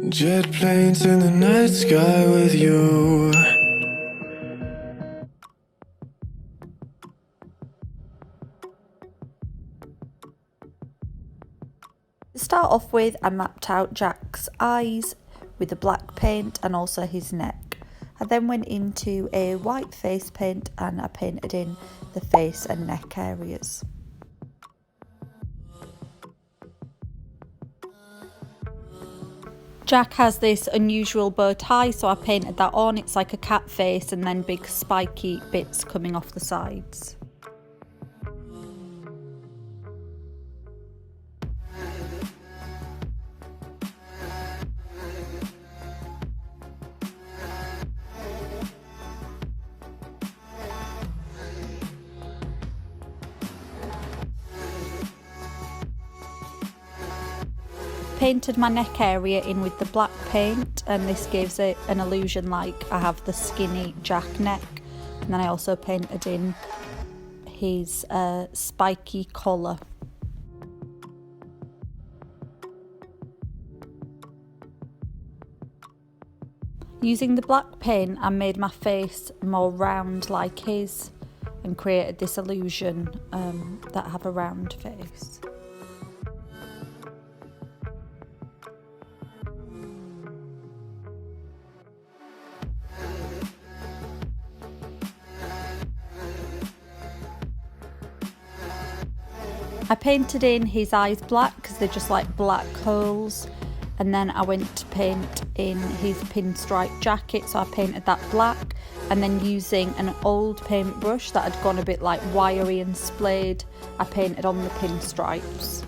Jet planes in the night sky with you. To start off with, I mapped out Jack's eyes with the black paint and also his neck. I then went into a white face paint and I painted in the face and neck areas. Jack has this unusual bow tie, so I painted that on. It's like a cat face and then big spiky bits coming off the sides. Painted my neck area in with the black paint, and this gives it an illusion like I have the skinny Jack neck. And then I also painted in his spiky collar. Using the black paint, I made my face more round like his and created this illusion that I have a round face. I painted in his eyes black because they're just like black holes, and then I went to paint in his pinstripe jacket, so I painted that black, and then using an old paintbrush that had gone a bit like wiry and splayed, I painted on the pinstripes.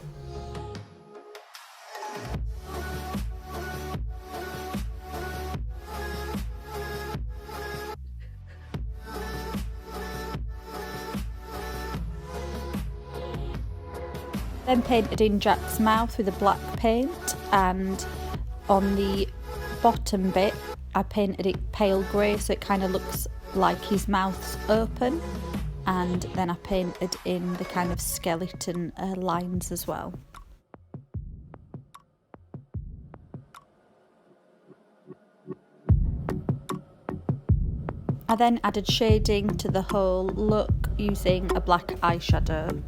Then painted in Jack's mouth with a black paint, and on the bottom bit I painted it pale grey so it kind of looks like his mouth's open, and then I painted in the kind of skeleton lines as well. I then added shading to the whole look using a black eyeshadow.